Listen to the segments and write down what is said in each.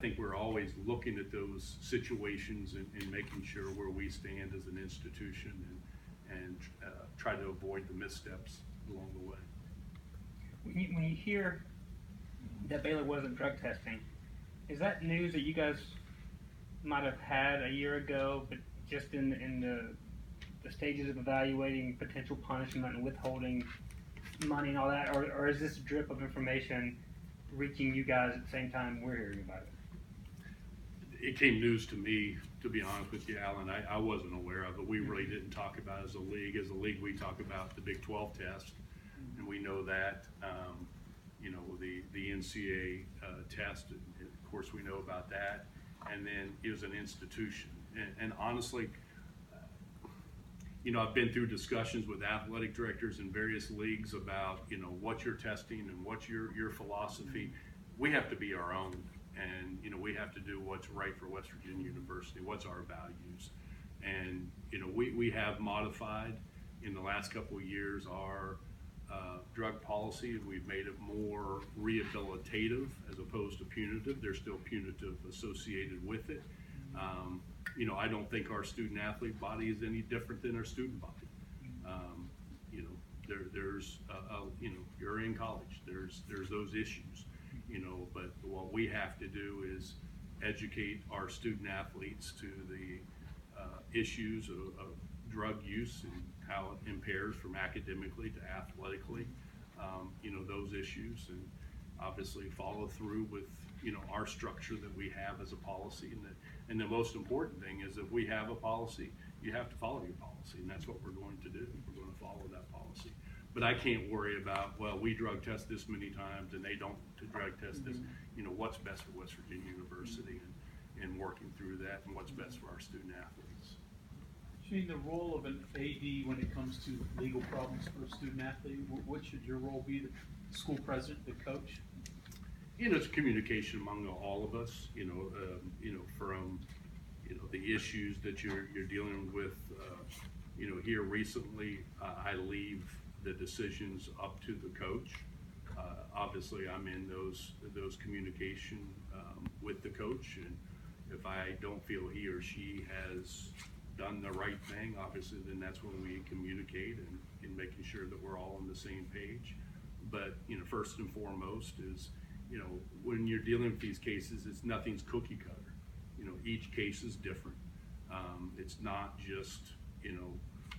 think we're always looking at those situations and making sure where we stand as an institution and try to avoid the missteps along the way. When you hear that Baylor wasn't drug testing, is that news that you guys might have had a year ago, but just in the stages of evaluating potential punishment and withholding money and all that, or is this drip of information reaching you guys at the same time we're hearing about it? It came news to me, to be honest with you, Alan. I wasn't aware of it. We really didn't talk about it as a league. As a league, we talk about the Big 12 test, and we know that, the NCAA test, and of course we know about that, and then it was an institution. And honestly, I've been through discussions with athletic directors in various leagues about, what you're testing and what's your philosophy. We have to be our own, and, we have to do what's right for West Virginia University, what's our values. And, we have modified in the last couple of years our drug policy. We've made it more rehabilitative as opposed to punitive. There's still punitive associated with it. I don't think our student athlete body is any different than our student body. There's you're in college. There's those issues. But what we have to do is educate our student athletes to the issues of drug use and how it impairs from academically to athletically. Those issues, and obviously follow through with our structure that we have as a policy. And the most important thing is, if we have a policy, you have to follow your policy, and that's what we're going to do. We're going to follow that policy. But I can't worry about, well, we drug test this many times and they don't drug test this. What's best for West Virginia University, and working through that, and what's best for our student athletes. Shane, the role of an AD when it comes to legal problems for a student athlete, what should your role be? The school president, the coach? It's communication among all of us. From the issues that you're dealing with. Here recently, I leave the decisions up to the coach. Obviously, I'm in those communication with the coach, and if I don't feel he or she has done the right thing, obviously, then that's when we communicate and making sure that we're all on the same page. But first and foremost is, when you're dealing with these cases, nothing's cookie cutter. Each case is different. It's not just,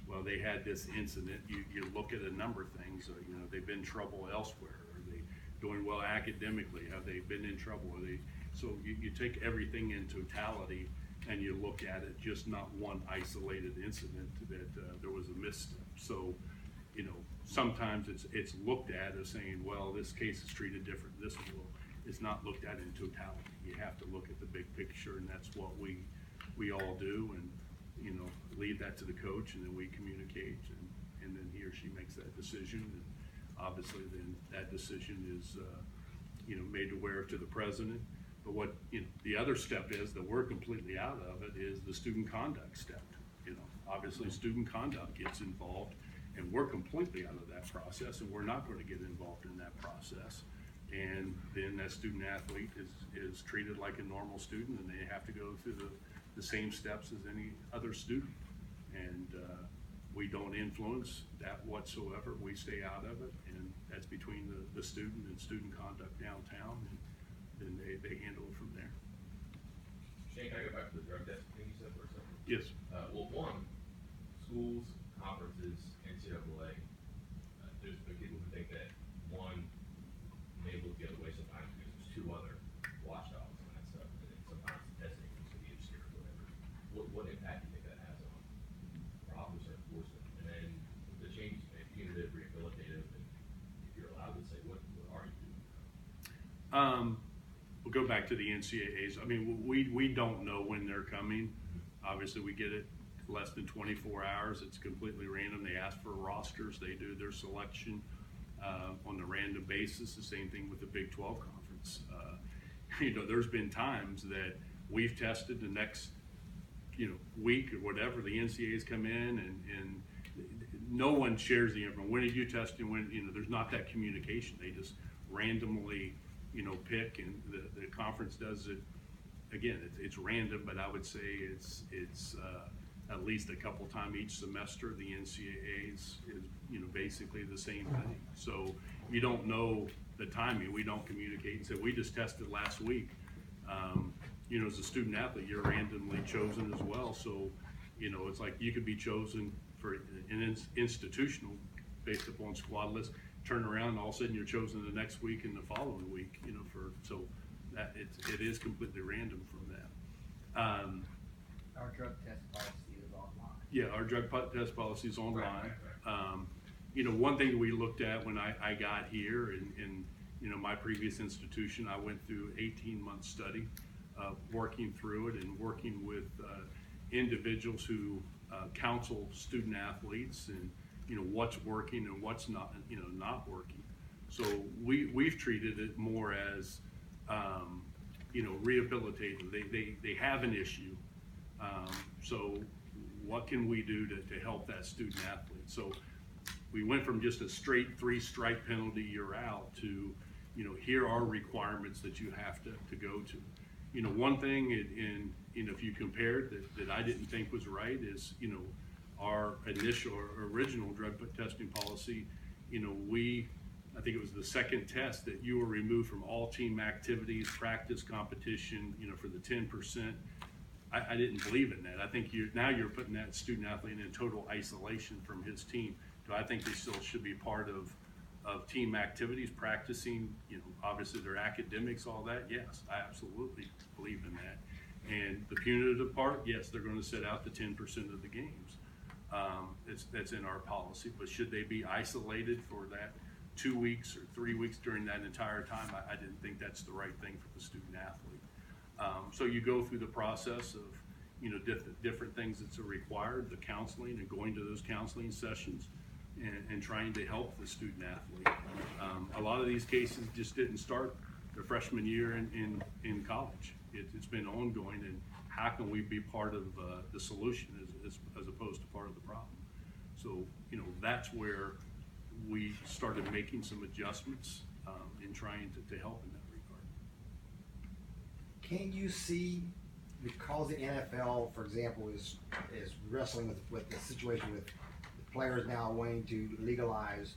well, they had this incident. You look at a number of things. They've been in trouble elsewhere. Are they doing well academically? Have they been in trouble? So you take everything in totality and you look at it, just not one isolated incident that there was a misstep. So, sometimes it's looked at as saying, well, this case is treated different. This one is not looked at in totality. You have to look at the big picture, and that's what we all do. And leave that to the coach, and then we communicate, and then he or she makes that decision. And obviously, then that decision is made aware to the president. But what the other step is that we're completely out of it is the student conduct step. Obviously, student conduct gets involved, and we're completely out of that process, and we're not going to get involved in that process. And then that student athlete is treated like a normal student, and they have to go through the same steps as any other student. And we don't influence that whatsoever. We stay out of it, and that's between the student and student conduct downtown, and then they handle it from there. Shane, can I go back to the drug testing thing you said for a second? Yes. Well, one, schools, conferences, NCAA, there's been people who think that one may look the other way sometimes because there's two other watchdogs and that stuff, and then sometimes the testing can be obscure or whatever. What impact do you think that has on our officer enforcement? And then the changes made, punitive, rehabilitative, and if you're allowed to say, what are you doing? We'll go back to the NCAAs. I mean, we don't know when they're coming. Obviously, we get it less than 24 hours. It's completely random. They ask for rosters. They do their selection on a random basis. The same thing with the Big 12 conference. There's been times that we've tested the next week or whatever. The NCAAs come in and no one shares the information. When did you test? And when there's not that communication. They just randomly pick, and the conference does it again, it's random, but I would say it's at least a couple time each semester. The NCAA's is, you know, basically the same thing. So you don't know the timing. We don't communicate and say, we just tested last week. You know, as a student athlete, you're randomly chosen as well. So, you know, it's like you could be chosen for an institutional based upon squad list, turn around and all of a sudden you're chosen the next week and the following week, you know, so that it is completely random from that. Our drug test policy is online. Yeah, our drug test policy is online. Right. You know, one thing we looked at when I got here and you know, my previous institution, I went through 18-month study, working through it and working with individuals who counsel student athletes and, you know, what's working and what's not, you know, not working. So we've treated it more as, you know, rehabilitative. They have an issue. So what can we do to help that student athlete? So we went from just a straight 3-strike penalty, you're out, to, you know, here are requirements that you have to go to. You know, one thing you know, if you compared that I didn't think was right is, you know, our initial or original drug testing policy, you know, I think it was the second test that you were removed from all team activities, practice, competition, you know, for the 10%. I didn't believe in that. I think now you're putting that student athlete in total isolation from his team. Do I think they still should be part of team activities, practicing, you know, obviously their academics, all that? Yes, I absolutely believe in that. And the punitive part, yes, they're going to sit out the 10% of the games. That's in our policy, but should they be isolated for that 2 weeks or 3 weeks during that entire time? I didn't think that's the right thing for the student athlete. So you go through the process of, you know, different things that's required, the counseling and going to those counseling sessions and trying to help the student athlete. A lot of these cases just didn't start their freshman year in college. It's been ongoing, and how can we be part of the solution as opposed to part of the problem? So, you know, that's where we started making some adjustments in trying to help in that regard. Can you see, because the NFL, for example, is wrestling with the situation with players now wanting to legalize